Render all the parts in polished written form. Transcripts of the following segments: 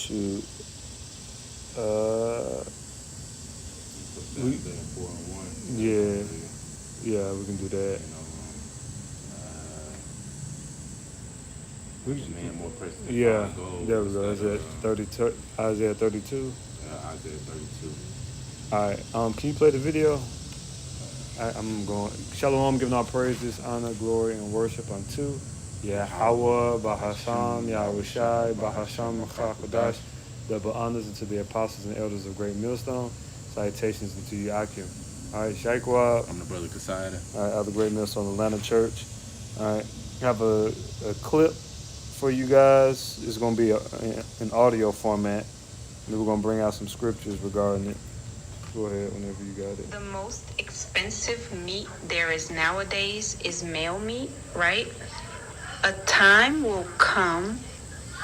shoot. We, Isaiah 4:1. yeah, yeah, we can do that. We, A man more precious than yeah, fine gold. there we What's go. that? Is that 32? Isaiah 32. Isaiah 32. All right. Can you play the video? I'm going. Shalom, giving all praises, honor, glory, and worship unto Yahweh, Bahasham, Yahushai, Bahasham, Chakadash, double honors unto the apostles and elders of Great Millstone. Salutations unto you, Akim. All right, Shaikwab. I'm the brother Kasada. All right, of the Great Millstone Atlanta Church. All right, have a clip for you guys. It's going to be an audio format. And we're going to bring out some scriptures regarding it. Go ahead whenever you got it. The most expensive meat there is nowadays is male meat, right? A time will come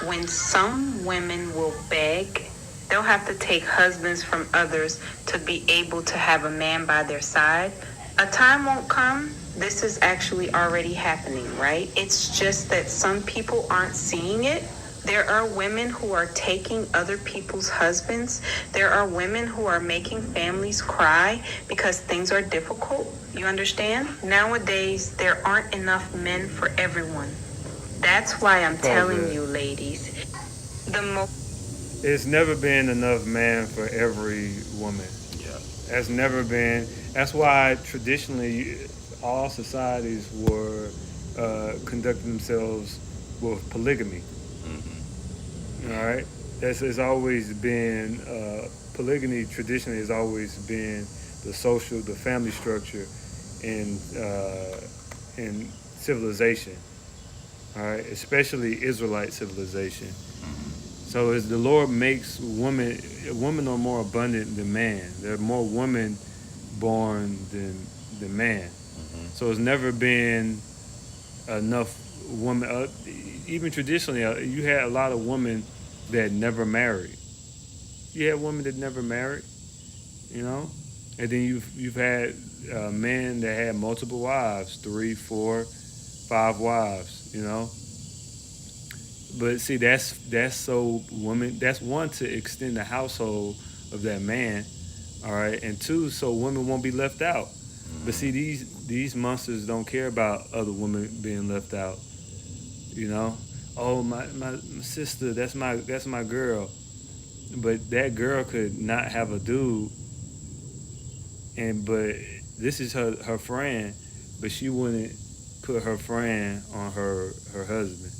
when some women will beg. They'll have to take husbands from others to be able to have a man by their side. A time won't come. This is actually already happening, right? It's just that some people aren't seeing it. There are women who are taking other people's husbands. There are women who are making families cry because things are difficult. You understand? Nowadays, there aren't enough men for everyone. That's why I'm telling you, ladies, It's never been enough man for every woman. Yeah. That's never been. That's why traditionally all societies were conducting themselves with polygamy. All right, it's always been polygamy. Traditionally, has always been the family structure in civilization. All right, especially Israelite civilization. So as the Lord makes women are more abundant than man. There are more women born than man. So it's never been enough women. Even traditionally, you had a lot of women that never married. You had women that never married, and then you've had men that had multiple wives, 3, 4, 5 wives. But see, that's so women. That's one, to extend the household of that man, all right, and 2, so women won't be left out. But see, these monsters don't care about other women being left out. Oh, my sister, that's my girl, but that girl could not have a dude, but this is her friend, but she wouldn't put her friend on her husband.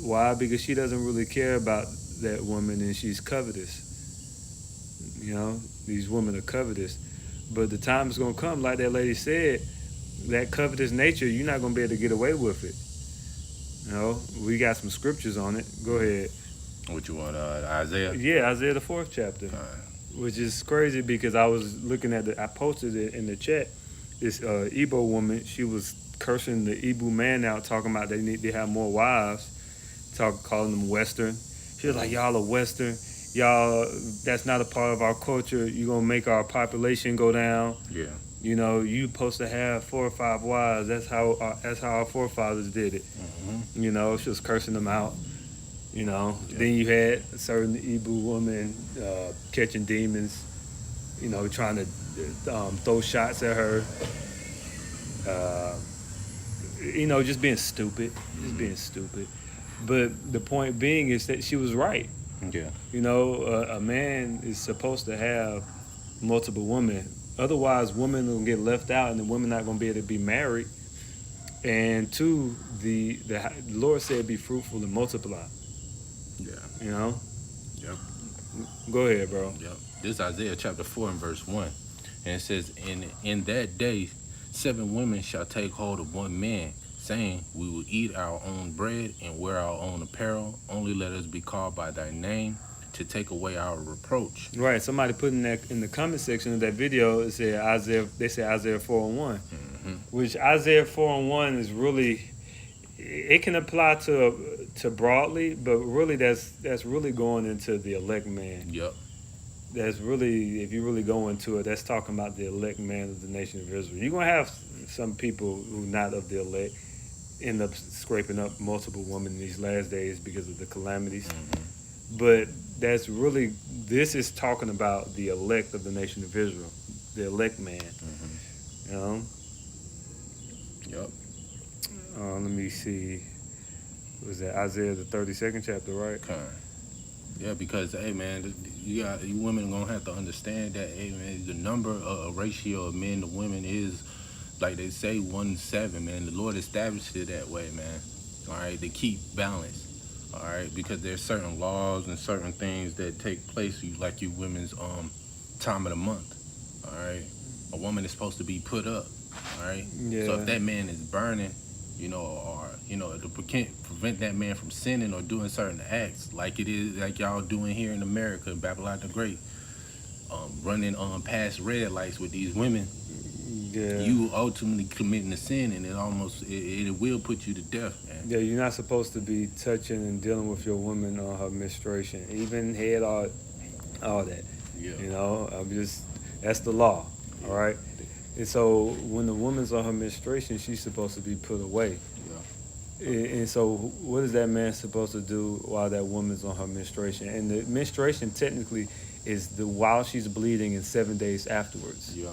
Why? Because she doesn't really care about that woman, and she's covetous. These women are covetous, but the time is gonna come, like that lady said, that covetous nature, you're not gonna be able to get away with it. We got some scriptures on it. Go ahead. What you want, Isaiah? Yeah, Isaiah the 4th chapter, which is crazy because I was looking at I posted it in the chat. This Igbo woman, she was cursing the Igbo man out, talking about they have more wives, calling them Western. She was like, y'all are Western. Y'all, that's not a part of our culture. You're gonna make our population go down. Yeah. You supposed to have 4 or 5 wives. That's how our forefathers did it. She was cursing them out. Then you had a certain Igbo woman catching demons. Trying to throw shots at her. Just being stupid. Just being stupid. But the point being is that she was right. Yeah. A man is supposed to have multiple women. Otherwise, women will get left out, and the women not going to be able to be married. And 2, the Lord said, "Be fruitful and multiply." Yeah. Yep. Go ahead, bro. Yep. This is Isaiah chapter 4 and verse 1, and it says, "In that day, 7 women shall take hold of one man, saying, We will eat our own bread and wear our own apparel. Only let us be called by thy name, to take away our reproach." Right. Somebody put in the comment section of that video, it said Isaiah. They said Isaiah 4:1, which Isaiah 4:1 is really. It can apply to broadly, but really that's really going into the elect man. Yep. That's really, if you really go into it, that's talking about the elect man of the nation of Israel. You're gonna have some people who not of the elect, end up scraping up multiple women in these last days because of the calamities. Mm-hmm. But that's really, this is talking about the elect of the nation of Israel, the elect man. Mm-hmm. You know. Yep. Let me see. Was that Isaiah the 32nd chapter, right? Okay. Yeah, because hey man, you women gonna have to understand that hey man, the number ratio of men to women is like they say 1-7, man. The Lord established it that way, man. All right, to keep balance. All right, because there's certain laws and certain things that take place. Like you women's time of the month. All right, a woman is supposed to be put up. All right. Yeah. So if that man is burning, or to prevent that man from sinning or doing certain acts, like it is like y'all doing here in America, in Babylon the Great, running past red lights with these women, Yeah. you ultimately committing a sin, and it will put you to death, man. Yeah, you're not supposed to be touching and dealing with your woman on her menstruation, even head, all that. Yeah. You know, that's the law. All right. And so when the woman's on her menstruation, she's supposed to be put away. Yeah. And so what is that man supposed to do while that woman's on her menstruation? And the menstruation technically is while she's bleeding and 7 days afterwards. Yeah.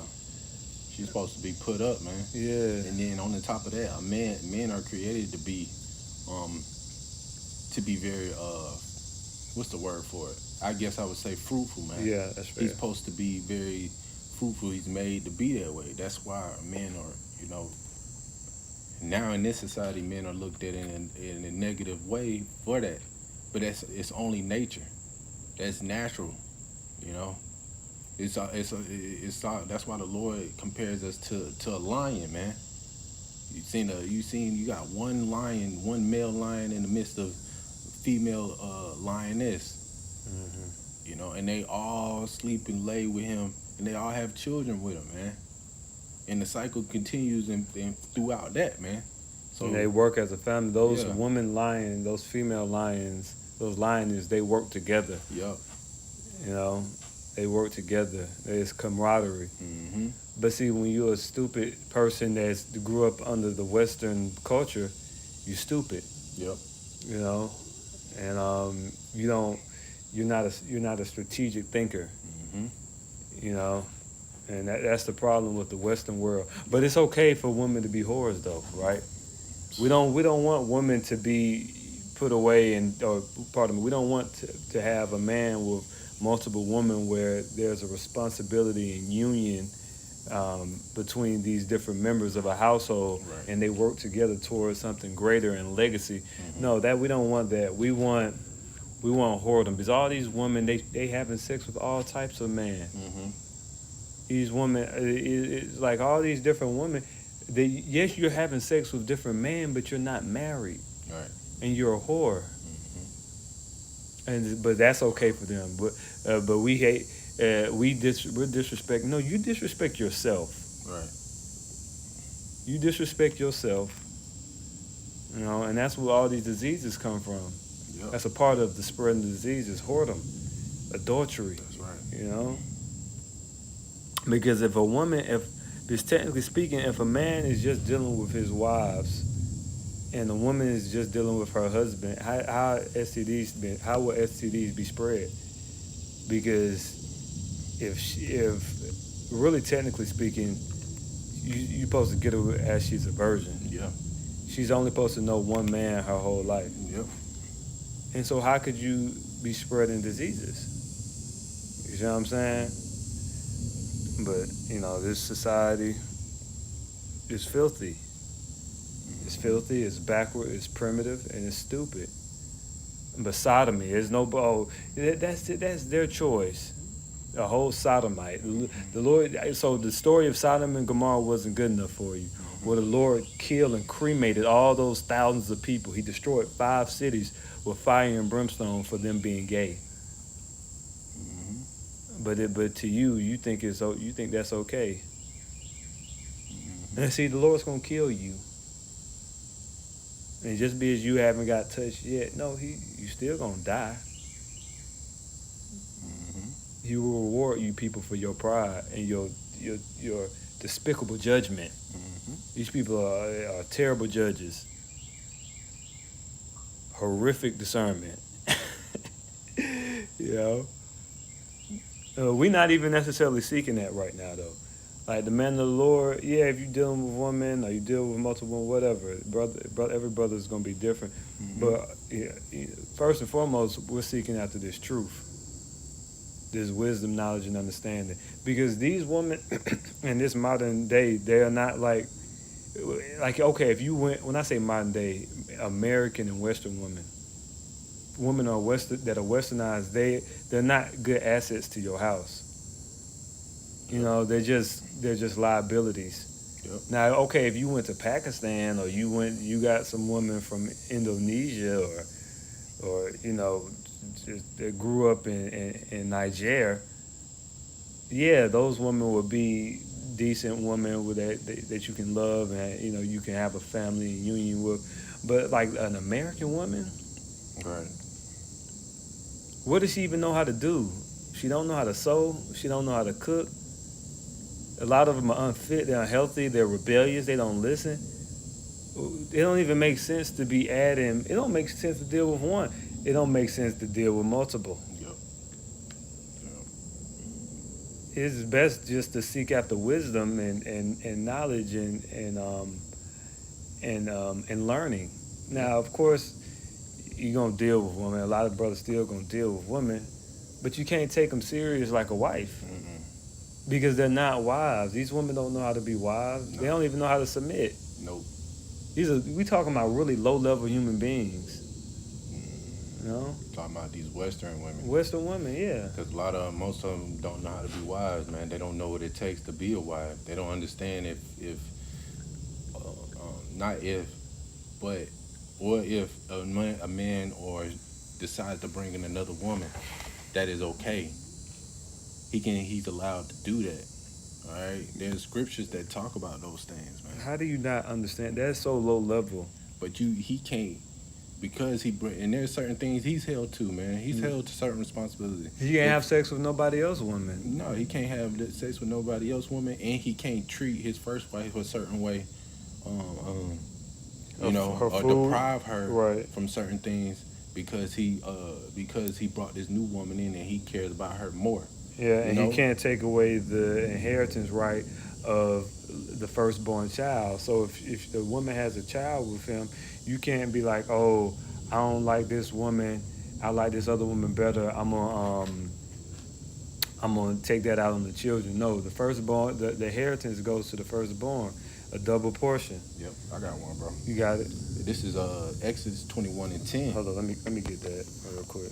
She's supposed to be put up, man. Yeah. And then on the top of that, men are created to be very what's the word for it? I guess I would say fruitful, man. Yeah, that's fair. He's supposed to be very fruitful. He's made to be that way. That's why men are, now in this society, men are looked at in a negative way for that. But it's only nature. That's natural, It's that's why the Lord compares us to a lion, man. You got one lion, one male lion in the midst of female lioness. Mm-hmm. And they all sleep and lay with him, and they all have children with him, man. And the cycle continues and throughout that, man. So and they work as a family. Those Yeah. women lions, those female lions, those lioness, they work together. Yep. They work together. There's camaraderie. Mm-hmm. But see, when you're a stupid person that grew up under the Western culture, you're stupid. Yep. And you're not a strategic thinker. Mm-hmm. And that's the problem with the Western world. But it's okay for women to be whores, though, right? We don't want women to be put away, we don't want to have a man with multiple women where there's a responsibility and union between these different members of a household, Right. and they work together towards something greater and legacy. Mm-hmm. No, that we don't want that. We want whoredom, because all these women, they having sex with all types of men. Mm-hmm. These women, it's like all these different women. Yes, you're having sex with different men, but you're not married, Right. and you're a whore. Mm-hmm. But that's okay for them. But we hate. We're disrespect. No, you disrespect yourself. Right. You disrespect yourself. And that's where all these diseases come from. Yep. That's a part of the spreading diseases: whoredom, adultery. That's right. Because because technically speaking, if a man is just dealing with his wives, and the woman is just dealing with her husband, how will STDs be spread? Because if really technically speaking, you're supposed to get her as she's a virgin. Yeah. She's only supposed to know one man her whole life. Yep. And so how could you be spreading diseases? You see what I'm saying? But, this society is filthy. It's filthy, it's backward, it's primitive, and it's stupid. But sodomy, there's that's their choice. A whole sodomite. The Lord. So the story of Sodom and Gomorrah wasn't good enough for you. Where the Lord killed and cremated all those thousands of people. He destroyed 5 cities with fire and brimstone for them being gay. Mm-hmm. But to you think that's okay. Mm-hmm. And see, the Lord's gonna kill you. And just because you haven't got touched yet, no, you still gonna die. Mm-hmm. He will reward you people for your pride and your despicable judgment. Mm-hmm. These people are terrible judges. horrific discernment. You know, we're not even necessarily seeking that right now, though. Like the man of the Lord, yeah, if you're dealing with women or you deal with multiple, whatever, brother, every brother is gonna be different. But yeah, first and foremost, we're seeking after this truth, this wisdom, knowledge, and understanding. Because these women in this modern day, they are not like okay, if you went, when I say modern day, American and Western women are that are westernized, they're not good assets to your house. You know, they're just liabilities. Yep. Now, okay, if you went to Pakistan or you got some woman from Indonesia or you know, that grew up in Nigeria, yeah, those women would be decent women with that you can love and you know you can have a family and union with. But like an American woman, Right. what does she even know how to do? She don't know how to sew. She don't know how to cook. A lot of them are unfit. They're unhealthy. They're rebellious. They don't listen. It don't even make sense to be adding. It don't make sense to deal with one. It don't make sense to deal with multiple. Yep. It's best just to seek after wisdom and knowledge and learning. Now, of course, you're gonna deal with women. A lot of brothers still gonna deal with women, but you can't take them serious like a wife. Because they're not wives. These women don't know how to be wives. No. They don't even know how to submit. Nope. We talking about really low level human beings. You know, Talking about these Western women. Western women, yeah. Because most of them don't know how to be wives, man. They don't know what it takes to be a wife. They don't understand if a man or decides to bring in another woman, that is okay. He's allowed to do that. All right. There's scriptures that talk about those things, man. How do you not understand? That's so low level. But he can't, because and there's certain things he's held to, man. He's held to certain responsibilities. He can't have sex with nobody else woman. No, he can't have sex with nobody else woman, and he can't treat his first wife a certain way, Her or food? deprive her Right. from certain things because he brought this new woman in and he cares about her more. Yeah, and You know? he can't take away the inheritance right of the firstborn child. So if the woman has a child with him, you can't be like, oh, I don't like this woman. I like this other woman better. I'm gonna take that out on the children. No, the firstborn, the inheritance goes to the firstborn, a double portion. Yep, I got one, bro. You got it. This is Exodus 21:10. Hold on, let me get that real quick.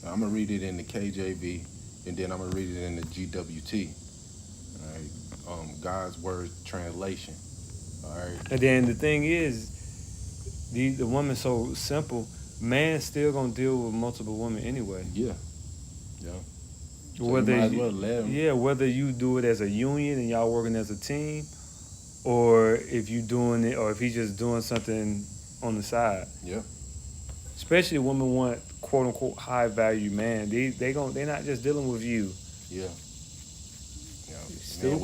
I'm gonna read it in the KJV, and then I'm gonna read it in the GWT. All right, God's Word translation. All right. And then the thing is, the woman's so simple. Man's still gonna deal with multiple women anyway. Yeah. Yeah. So Whether you might as you- well let him. Yeah, whether you do it as a union and y'all working as a team, or if you doing it, or if he's just doing something on the side. Yeah. Especially women want quote unquote high value man. They're not just dealing with you. Yeah. Yeah. Stupid.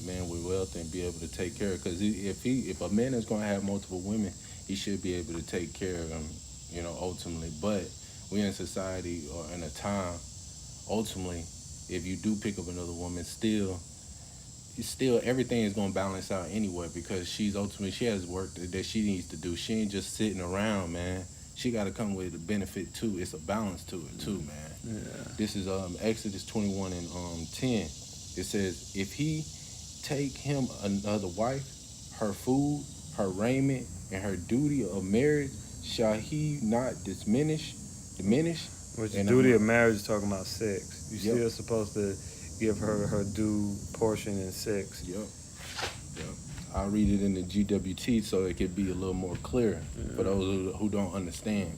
Man with wealth, and be able to take care of. Because if a man is gonna have multiple women, he should be able to take care of them. Ultimately. But we in society or in a time, ultimately, if you do pick up another woman, still everything is gonna balance out anyway, because she has work that she needs to do. She ain't just sitting around, man. She got to come with a benefit too. It's a balance to it too, man. Yeah. This is Exodus 21:10. It says, if he take him another wife, her food, her raiment, and her duty of marriage, shall he not diminish? Which the And duty I'm- of marriage is talking about sex. You Yep. still supposed to give her due portion in sex. Yep. I'll read it in the GWT so it could be a little more clear for those who don't understand.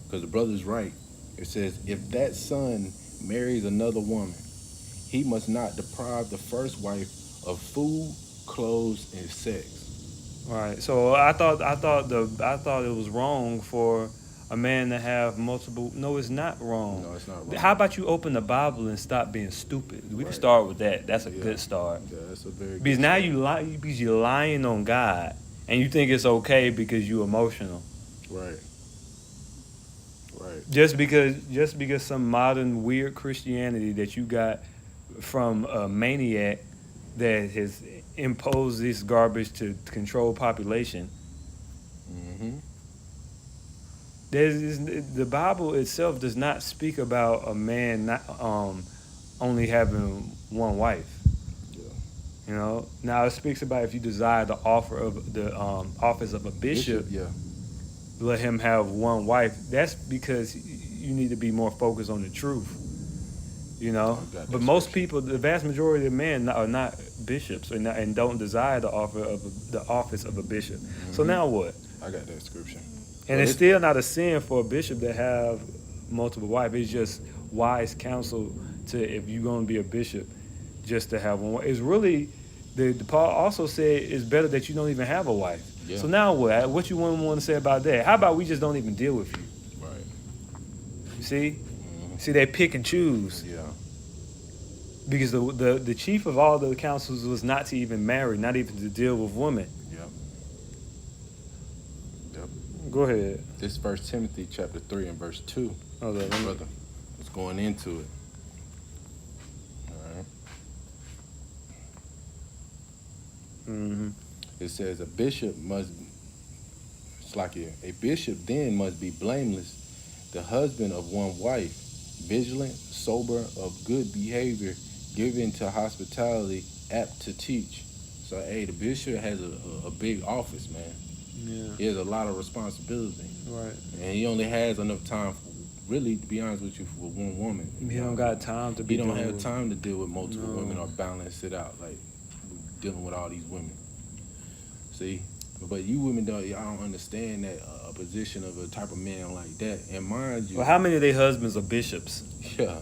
Because the brother's right. It says, if that son marries another woman, he must not deprive the first wife of food, clothes, and sex. Right. So I thought it was wrong for a man to have multiple. No, it's not wrong. No, it's not wrong. How about you open the Bible and stop being stupid? We can Right. start with that. That's a Yeah. good start. Yeah, that's a very Because good now start. you're lying on God, and you think it's okay because you're emotional. Right. Right. Just because some modern weird Christianity that you got from a maniac that has imposed this garbage to control population. Mm-hmm. The Bible itself does not speak about a man not only having one wife. Yeah. You know, now it speaks about if you desire the offer of the office of a bishop, Yeah. let him have one wife. That's because you need to be more focused on the truth. You know, I got that but most scripture. people, the vast majority of men are not bishops and don't desire the office of a bishop. So Mhm. now what? I got that scripture. And Well, it's still not a sin for a bishop to have multiple wives. It's just wise counsel to, if you're going to be a bishop, just to have one wife. It's really, the Paul also said it's better that you don't even have a wife. Yeah. So now what? What you want to say about that? How about we just don't even deal with you? Right. You see? Mhm. See, they pick and choose. Yeah. Because the chief of all the councils was not to even marry, not even to deal with women. Yep. Yep. Go ahead. This 1 Timothy chapter 3 and verse 2. Hold on, let me- Brother, it's going into it. All right. Mhm. It says a bishop then must be blameless, the husband of one wife, vigilant, sober, of good behavior, given to hospitality, apt to teach. So, hey, the bishop has a big office, man. Yeah. He has a lot of responsibility, Right. and he only has enough time, really, to be honest with you, for one woman. He don't got time to be. He don't dealing have with- time to deal with multiple No. women or balance it out, like dealing with all these women. See, but you women y'all don't understand that a position of a type of man like that. And mind you, Well, how many of their husbands are bishops? yeah,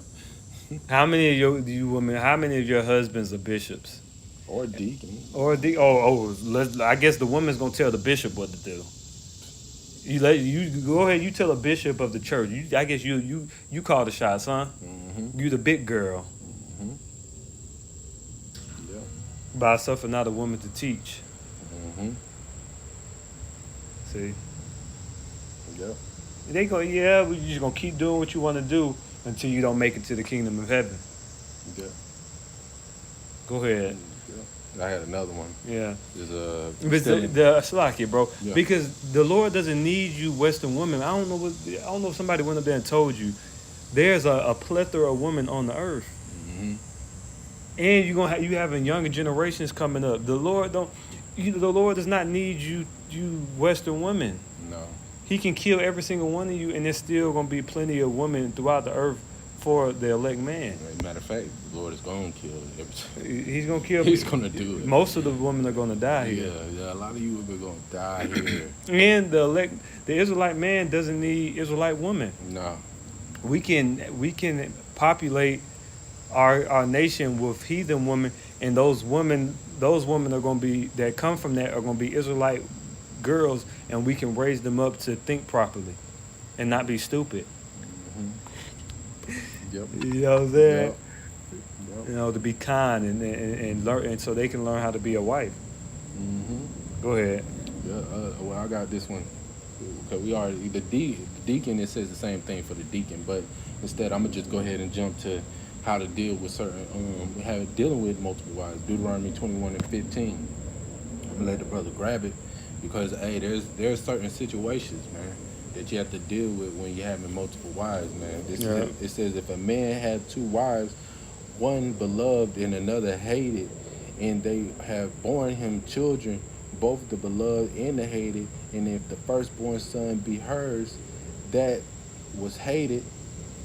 How many of you women? How many of your husbands are bishops? or deacon, Or I guess the woman's gonna tell the bishop what to do. You go ahead. You tell a bishop of the church. I guess you call the shots, huh? mm-hmm, You the big girl. yeah, By suffering not a woman to teach. mm-hmm, See, yeah, they go, yeah, we just gonna keep doing what you want to do until you don't make it to the kingdom of heaven. yeah, Go ahead. yeah. I had another one. Yeah. Is But the Slakia, bro, Yeah. because the Lord doesn't need you Western women. I don't know if somebody went up there and told you there's a plethora of women on the earth, mm-hmm, and you having younger generations coming up. The Lord does not need you Western women. no, He can kill every single one of you, and there's still gonna be plenty of women throughout the earth for the elect man. matter of fact, the Lord is going to kill every He's gonna kill. He's gonna do it. Most of the women are gonna die here. Yeah, a lot of you are going to die here. And the Israelite man doesn't need Israelite women. No, We can populate our nation with heathen women, and those women are going to be that come from that are going to be Israelite girls, and we can raise them up to think properly and not be stupid. yep, You know what I'm saying? yep, yep. You know, to be kind and learn, and so they can learn how to be a wife. Mm-hmm. Go ahead. Yeah, well, I got this one. Cause we already the deacon. It says the same thing for the deacon, but instead, I'm gonna just go ahead and jump to how to deal with certain dealing with multiple wives. Deuteronomy 21:15. I'm gonna let the brother grab it because hey, there's certain situations, man, that you have to deal with when you're having multiple wives, man. It says if a man have two wives, one beloved and another hated, and they have borne him children, both the beloved and the hated, and if the firstborn son be hers, that was hated,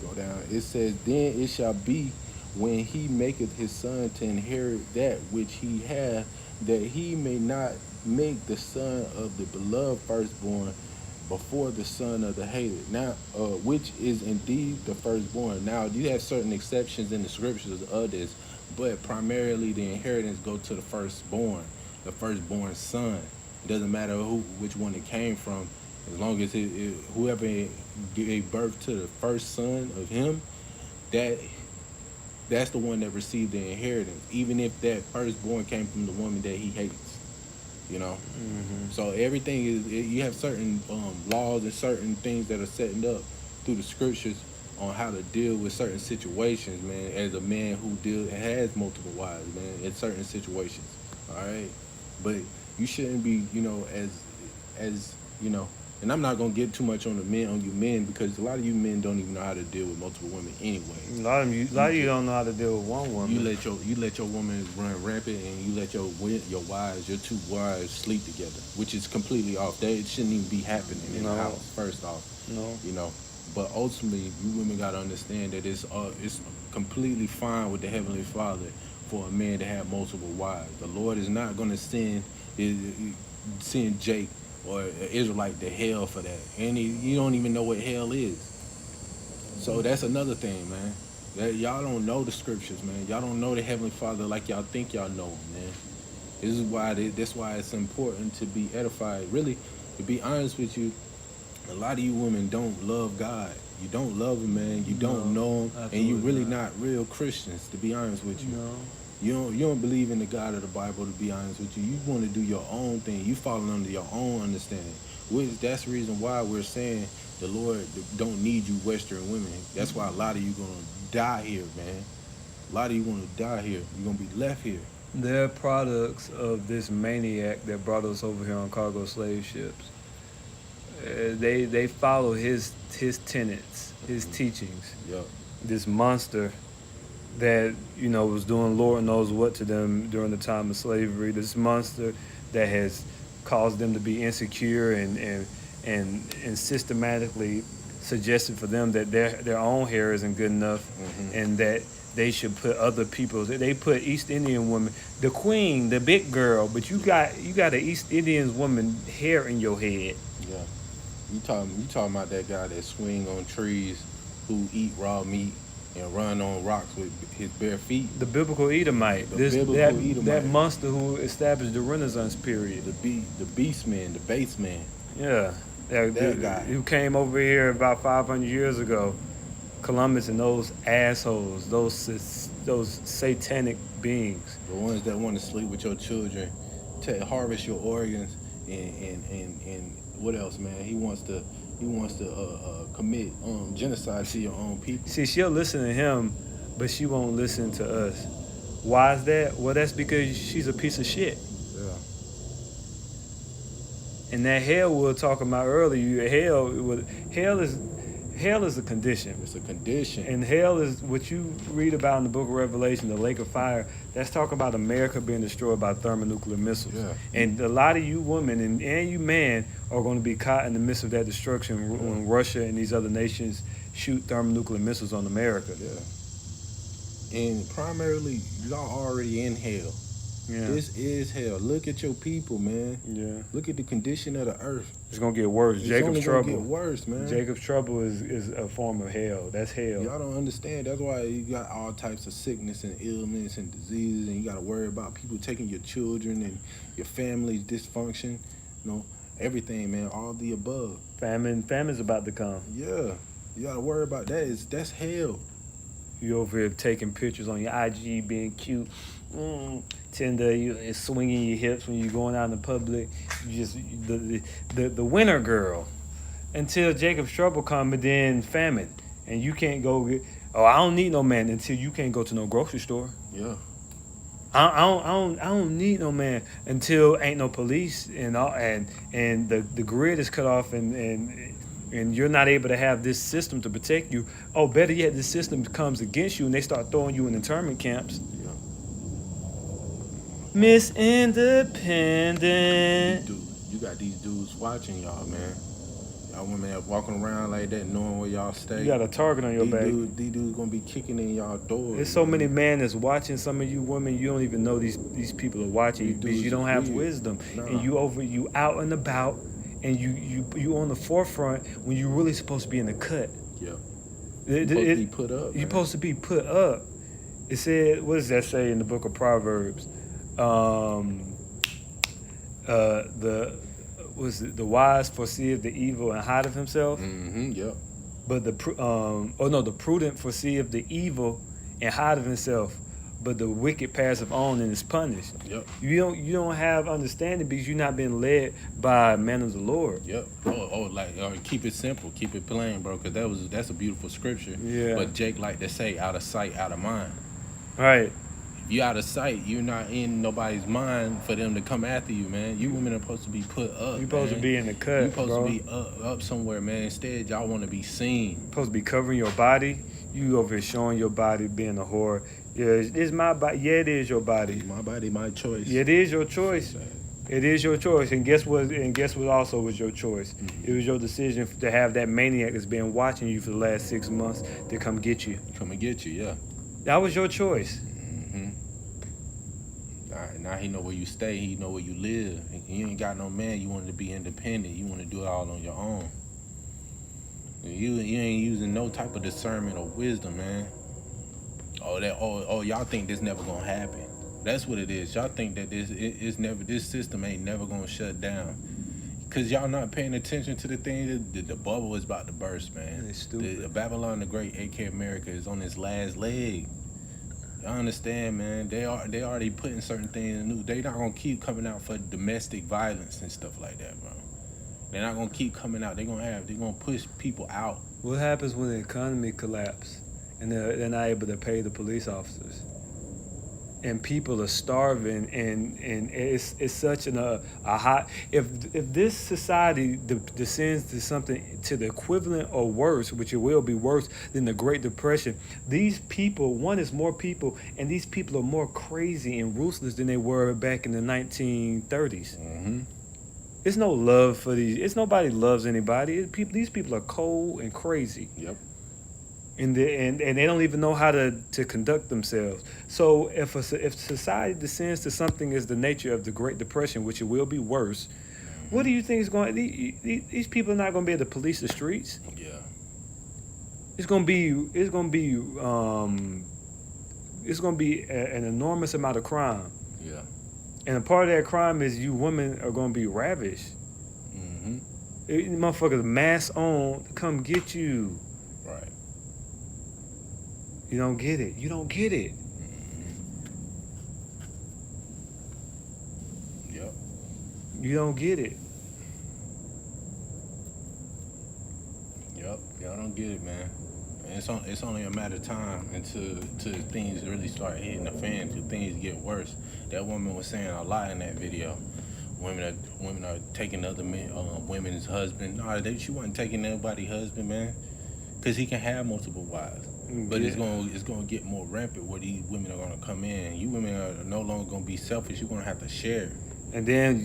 go down, it says, then it shall be when he maketh his son to inherit that which he hath, that he may not make the son of the beloved firstborn before the son of the hated, now which is indeed the firstborn. Now you have certain exceptions in the scriptures of this, but primarily the inheritance go to the firstborn son. It doesn't matter which one it came from, as long as whoever gave birth to the first son of him, that's the one that received the inheritance, even if that firstborn came from the woman that he hates. You know, Mm-hmm. so everything you have certain laws and certain things that are setting up through the scriptures on how to deal with certain situations, man. As a man who has multiple wives, man, in certain situations. All right, but you shouldn't be, as and I'm not gonna get too much on you men, because a lot of you men don't even know how to deal with multiple women anyway. A lot of you don't know how to deal with one woman. You let your woman run rampant, and you let your two wives sleep together, which is completely off. That shouldn't even be happening in the house. First off, no. But ultimately, you women gotta understand that it's completely fine with the Heavenly Father for a man to have multiple wives. The Lord is not gonna send Jake or an Israelite to hell for that, and you don't even know what hell is. So that's another thing, man. That y'all don't know the scriptures, man. Y'all don't know the Heavenly Father like y'all think y'all know him, man. That's why it's important to be edified. Really, to be honest with you, a lot of you women don't love God. You don't love him, man. You don't know him, and you really not real Christians, to be honest with you. No. You don't believe in the God of the Bible, to be honest with you. You want to do your own thing. You falling under your own understanding. That's the reason why we're saying the Lord don't need you Western women. That's why a lot of you gonna die here, man. A lot of you gonna die here. You're gonna be left here. They're products of this maniac that brought us over here on cargo slave ships. They follow his tenets, his teachings. Yep. This monster that was doing Lord knows what to them during the time of slavery. This monster that has caused them to be insecure and systematically suggested for them that their own hair isn't good enough, and that they should put other people's. They put East Indian women, the queen, the big girl, but you got an East Indian woman hair in your head. Yeah. You talking about that guy that swing on trees, who eat raw meat and run on rocks with his bare feet? The biblical Edomite. That monster who established the Renaissance period. The beast man, the base man. Yeah. That guy. Who came over here about 500 years ago. Columbus and those assholes, those satanic beings. The ones that want to sleep with your children, to harvest your organs, and what else, man? He wants to commit genocide to your own people. See, she'll listen to him, but she won't listen to us. Why is that? Well, that's because she's a piece of shit. Yeah. And that hell we were talking about earlier, hell is a condition. It's a condition. And hell is what you read about in the book of Revelation, the lake of fire. That's talking about America being destroyed by thermonuclear missiles. Yeah. And a lot of you women and you men are going to be caught in the midst of that destruction when Russia and these other nations shoot thermonuclear missiles on America. Yeah. And primarily, y'all already in hell. Yeah. This is hell. Look at your people, man. Yeah. Look at the condition of the earth. It's gonna get worse. It's Jacob's only trouble. Gonna get worse, man. Jacob's trouble is a form of hell. That's hell. Y'all don't understand. That's why you got all types of sickness and illness and diseases, and you got to worry about people taking your children and your family's dysfunction. Everything, man. All the above. Famine's about to come. Yeah, you got to worry about that. That's hell. You over here taking pictures on your IG, being cute, tender. You swinging your hips when you're going out in the public. You just the winter girl, until Jacob's trouble come, and then famine, and you can't go get. Oh, I don't need no man until you can't go to no grocery store. Yeah. I don't need no man until ain't no police and the grid is cut off and you're not able to have this system to protect you. Oh, better yet, this system comes against you and they start throwing you in internment camps. Yeah. Miss Independent. You got these dudes watching y'all, man. Y'all women walking around like that, knowing where y'all stay. You got a target on your back. These dudes gonna be kicking in y'all doors. There's so many men that's watching. Some of you women, you don't even know these people are watching you because you don't have wisdom. Nah. And you out and about, and you on the forefront when you're really supposed to be in the cut. Yeah. You're supposed to be put up. You're supposed to be put up. It said, what does that say in the book of Proverbs? The wise foreseeth the evil and hideth himself. Mm-hmm. Yep. But the prudent foreseeth the evil and hideth himself. but the wicked passeth on and is punished. Yep. You don't have understanding because you're not being led by men of the Lord. Yep. Or keep it simple, keep it plain, bro. Because that's a beautiful scripture. Yeah. But Jake like to say, out of sight, out of mind. Right. If you out of sight, you're not in nobody's mind for them to come after you, man. You women are supposed to be put up. You're supposed man. to be in the cut, You're supposed bro. to be up somewhere, man. Instead, y'all want to be seen. Supposed to be covering your body. You over here showing your body, being a whore. Yeah, it's my body. Yeah, it is your body. My body, my choice. Yeah, it is your choice. It is your choice. And guess what? And guess what? Also was your choice. It was your decision to have that maniac that's been watching you for the last 6 months to come get you. Come and get you, yeah. That was your choice. Now he know where you stay. He know where you live. You ain't got no man. You want to be independent. You want to do it all on your own. You ain't using no type of discernment or wisdom, man. Y'all think this never gonna happen. That's what it is. Y'all think that this system ain't never gonna shut down. Cause y'all not paying attention to the thing that the bubble is about to burst, man. It's stupid. The Babylon the Great, aka America, is on its last leg. Y'all understand, man? They already putting certain things in the news. They not gonna keep coming out for domestic violence and stuff like that, bro. They're not gonna keep coming out. They're gonna push people out. What happens when the economy collapses and they're not able to pay the police officers? And people are starving, and it's such a hot. If this society descends to something to the equivalent or worse, which it will be worse than the Great Depression, these people, one is more people, and these people are more crazy and ruthless than they were back in the 1930s. It's no love for these. It's nobody loves anybody. These people are cold and crazy. Yep. And they don't even know how to conduct themselves. So if society descends to something as the nature of the Great Depression, which it will be worse, what do you think is going? These people are not going to be able to police the streets. Yeah. It's going to be an enormous amount of crime. Yeah. And a part of that crime is you women are going to be ravished. Motherfuckers mask on to come get you. Right. You don't get it. You don't get it. Yep. You don't get it. Yep. Y'all don't get it, man. And it's only a matter of time until things really start hitting the fan, until things get worse. That woman was saying a lot in that video. Women are taking other men, women's husband. No, she wasn't taking anybody's husband, man, because he can have multiple wives. But it's gonna get more rampant where these women are gonna come in. You women are no longer gonna be selfish. You're gonna have to share. And then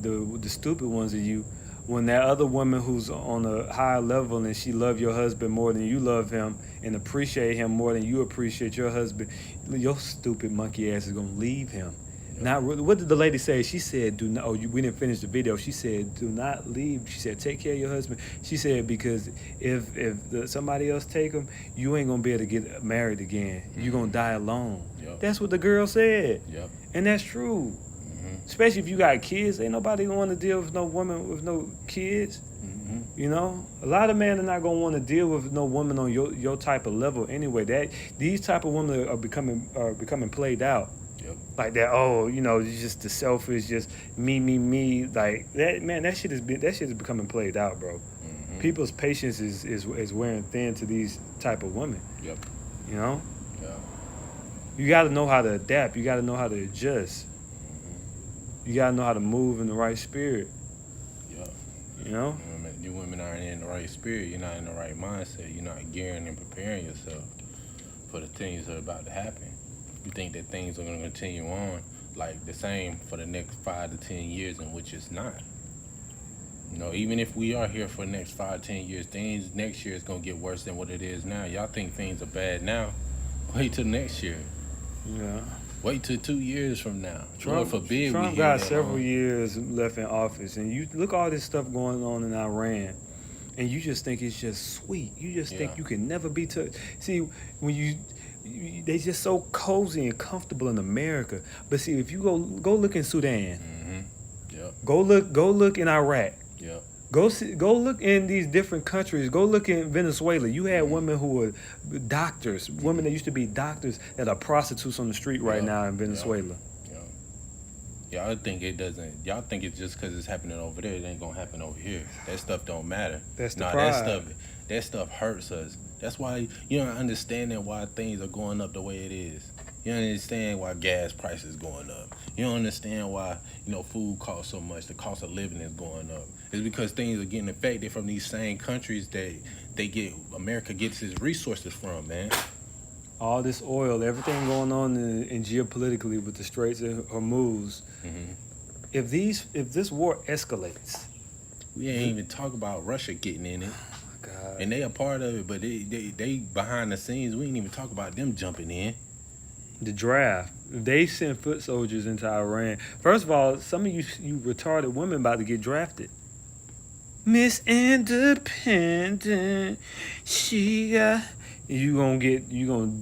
the stupid ones are you. When that other woman who's on a higher level and she love your husband more than you love him and appreciate him more than you appreciate your husband, your stupid monkey ass is gonna leave him. Yep. Not really. What did the lady say? She said, "Do not." Oh, we didn't finish the video. She said, "Do not leave." She said, "Take care of your husband." She said, "Because if somebody else take him, you ain't gonna be able to get married again. You're gonna die alone." Yep. That's what the girl said. Yep. And that's true. Especially if you got kids, ain't nobody gonna want to deal with no woman with no kids. You know, a lot of men are not gonna want to deal with no woman on your type of level anyway. These type of women are becoming played out. Yep. Like that. Oh, you know, just the selfish, just me. Like that, man. That shit is becoming played out, bro. People's patience is wearing thin to these type of women. Yep. You know. Yeah. You got to know how to adapt. You got to know how to adjust. You got to know how to move in the right spirit. Yeah. You know? You women aren't in the right spirit. You're not in the right mindset. You're not gearing and preparing yourself for the things that are about to happen. You think that things are going to continue on like the same for the next 5 to 10 years, in which it's not. You know, even if we are here for the next 5, 10 years, things next year is going to get worse than what it is now. Y'all think things are bad now. Wait till next year. Yeah. Wait till 2 years from now. Trump got several years left in office, and you look all this stuff going on in Iran, and you just think it's just sweet. You just think you can never be touched. See, when they just so cozy and comfortable in America. But see, if you go look in Sudan, Yep. go look in Iraq, Yep. Go look in these different countries. Go look in Venezuela. You had women who were doctors, women that used to be doctors that are prostitutes on the street right Yeah. now in Venezuela. Y'all think it doesn't. Y'all think it's just because it's happening over there, it ain't gonna happen over here. That stuff don't matter. That's the Nah, pride. that stuff hurts us. That's why you don't understanding why things are going up the way it is. You don't understand why gas prices going up. You don't understand why food costs so much. The cost of living is going up. It's because things are getting affected from these same countries that America gets its resources from, man. All this oil, everything going on in geopolitically with the Straits of Hormuz. Mm-hmm. If this war escalates, We ain't even talk about Russia getting in it. God, And they a part of it, but they behind the scenes. We ain't even talk about them jumping in. the draft. If they send foot soldiers into Iran. First of all, some of you retarded women about to get drafted. Miss Independent, she got. You gonna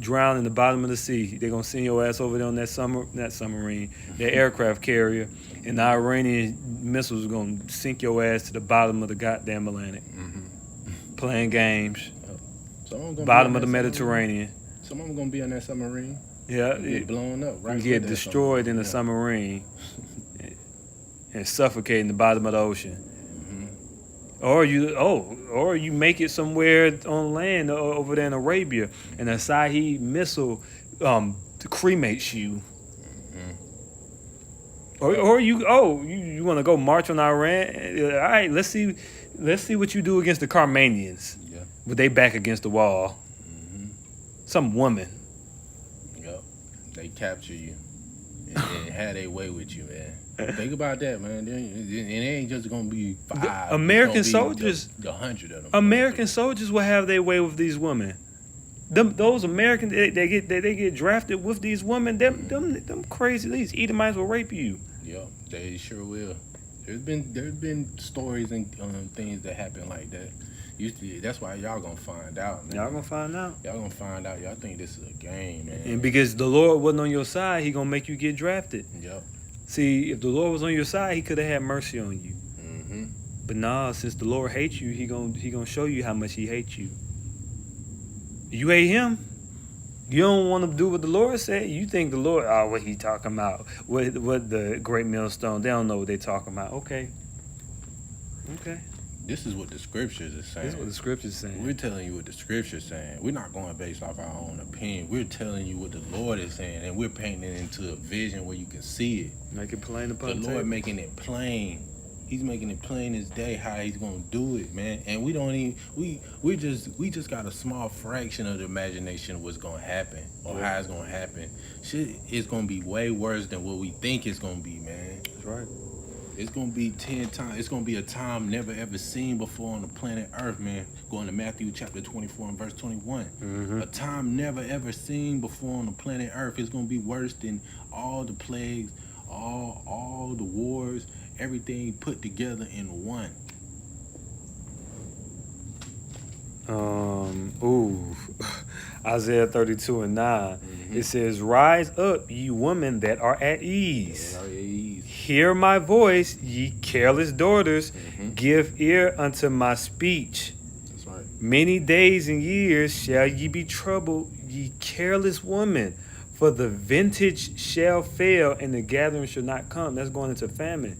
drown in the bottom of the sea. They're gonna send your ass over there on that submarine, that aircraft carrier, and the Iranian missiles are gonna sink your ass to the bottom of the goddamn Atlantic. Mm-hmm. Playing games, Some of them gonna bottom be of the on that Mediterranean. Some of them gonna be on that submarine. Yeah, Get blown up. Right. you get with that destroyed in the submarine. submarine and suffocate in the bottom of the ocean. Mm-hmm. Or you make it somewhere on land over there in Arabia, and a Sahid missile cremates you. Or you want to go march on Iran? All right, let's see what you do against the Carmanians. Yeah. With they back against the wall. Mm-hmm. Some woman. Yep. They capture you and then have their way with you, man. Think about that, man. It ain't just gonna be 5. American It's gonna be soldiers- the 100 of them. American soldiers will have their way with these women. Those Americans they get drafted with these women. Them crazy. These Edomites will rape you. Yep, they sure will. There's been stories and things that happen like that. That's why y'all gonna find out, man. Y'all gonna find out. Y'all gonna find out. Y'all think this is a game, man. And because the Lord wasn't on your side, He gonna make you get drafted. Yep. See, if the Lord was on your side, He could have had mercy on you. Mm-hmm. But nah, since the Lord hates you, He gonna show you how much He hates you. You hate Him. You don't want to do what the Lord said. You think the Lord, what He talking about? What the great millstone? They don't know what they talking about. Okay. This is what the scriptures is saying. This is what the scripture's saying. We're telling you what the scripture's saying. We're not going based off our own opinion. We're telling you what the Lord is saying, and we're painting it into a vision where you can see it. Make it plain The upon the Lord table. making it plain. He's making it plain as day how He's gonna do it, man. And we don't even we just got a small fraction of the imagination of what's gonna happen or how it's gonna happen. Shit is gonna be way worse than what we think it's gonna be, man. That's right. It's gonna be 10 times. It's gonna be a time never ever seen before on the planet Earth, man. Going to Matthew chapter 24 and verse 21. Mm-hmm. A time never ever seen before on the planet Earth. It's gonna be worse than all the plagues, all the wars, everything put together in one. Isaiah 32 and 9. Mm-hmm. It says, "Rise up, ye women that are at ease. Yeah. Hear my voice, ye careless daughters. Mhm. Give ear unto my speech. That's right. Many days and years shall ye be troubled, ye careless women. For the vintage shall fail, and the gathering shall not come." That's going into famine.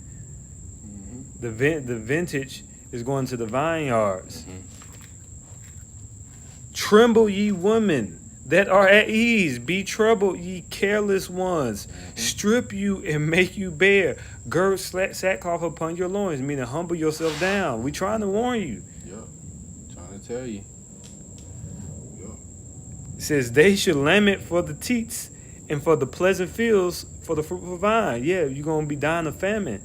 Mm-hmm. The vintage is going to the vineyards. Mhm. Tremble, ye women that are at ease. Be troubled, ye careless ones. Strip you and make you bare. Gird sackcloth upon your loins, meaning humble yourself down. We trying to warn you. Yup. Trying to tell you. Yup. It says, they should lament for the teats and for the pleasant fields for the fruitful vine. Yeah, you're going to be dying of famine.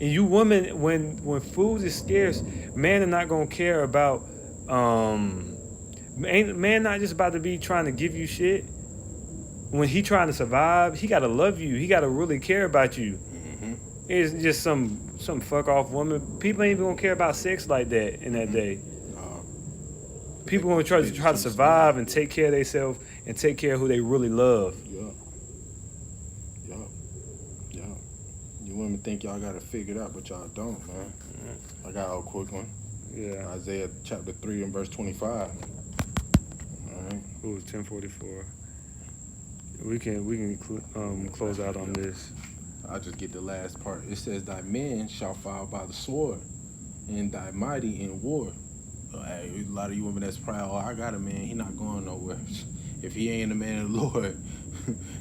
And you women, when food is scarce, man are not going to care about... Man not just about to be trying to give you shit. When he trying to survive, he got to love you. He got to really care about you. Mm-hmm. It's just some fuck off woman. People ain't even gonna care about sex like that in that day. People gonna try to survive and take care of themselves and take care of who they really love. Yup. You women think y'all got it figured out, but y'all don't, man. I got a quick one. Yeah. Isaiah chapter 3 and verse 25. All right. It was 10:44. We can close out on this. I'll just get the last part. It says, "Thy men shall fall by the sword, and thy mighty in war." Hey, a lot of you women that's proud, "Oh, I got a man, he not going nowhere." If he ain't a man of the Lord,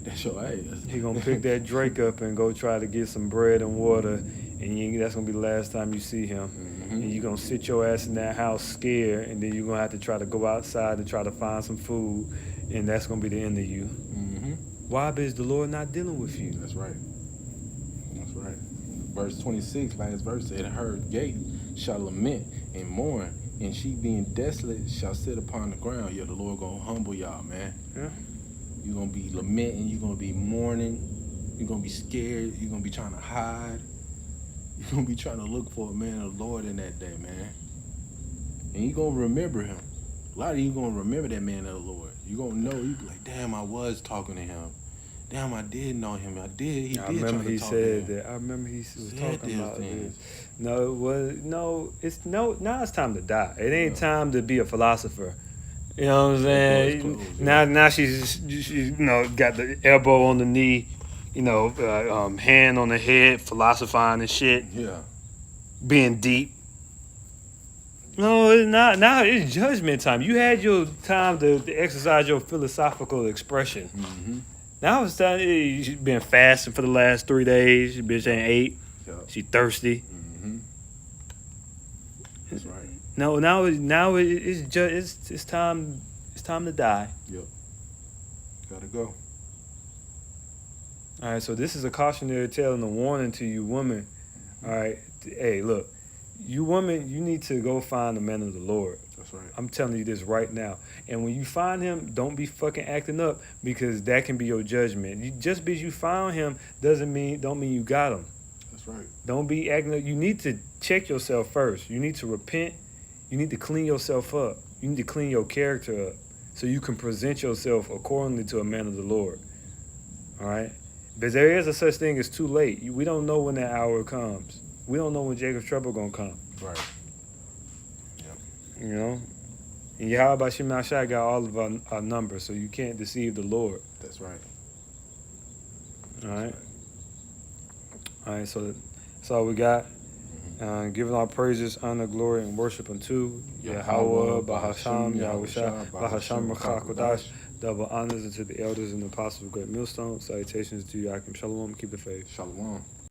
that's your ass. He gonna pick that Drake up and go try to get some bread and water, and that's gonna be the last time you see him. And you gonna sit your ass in that house scared, and then you're gonna have to try to go outside and try to find some food, and that's gonna be the end of you. Why is the Lord not dealing with you? That's right. That's right. Verse 26, last verse said, "Her gate shall lament and mourn, and she being desolate shall sit upon the ground." Yeah, the Lord gonna humble y'all, man. Yeah. You're gonna be lamenting, you're gonna be mourning, you're gonna be scared, you're gonna be trying to hide. You're gonna be trying to look for a man of the Lord in that day, man. And you're gonna remember him. A lot of you gonna remember that man of the Lord. You're gonna know, you be like, damn, I was talking to him. Damn, I did know him. He I did remember try to he talk said to him. that. I remember he was Said talking those about things. this. Now it's time to die. It ain't time to be a philosopher. You know what I'm saying? Close, yeah. Now she's got the elbow on the knee, hand on the head, philosophizing and shit, Yeah. being deep. No, it's not. Now it's judgment time. You had your time to exercise your philosophical expression. Now it's time. She's been fasting for the last 3 days. She bitch ain't ate. Yeah. She thirsty. That's right. It's time. It's time to die. Yep. Gotta go. All right. So this is a cautionary tale and a warning to you, women. All right. Hey, look, you women, you need to go find the man of the Lord. That's right. I'm telling you this right now. And when you find him, don't be fucking acting up, because that can be your judgment. Just because you found him don't mean you got him. That's right. Don't be acting up. You need to check yourself first. You need to repent. You need to clean yourself up. You need to clean your character up so you can present yourself accordingly to a man of the Lord. All right? Because there is a such thing as too late. We don't know when that hour comes. We don't know when Jacob's trouble gonna come. Right. You know? And Yahweh Shema Shai got all of our numbers, so you can't deceive the Lord. That's right. All right? All right, so that's all we got. Giving our praises, honor, glory, and worship unto Yahweh, Bahasham, Yahushua, Bahasham, Rachakodash. Double honors unto the elders and the apostles of Great Millstone. Salutations to Yakim Shalom. Keep the faith. Shalom.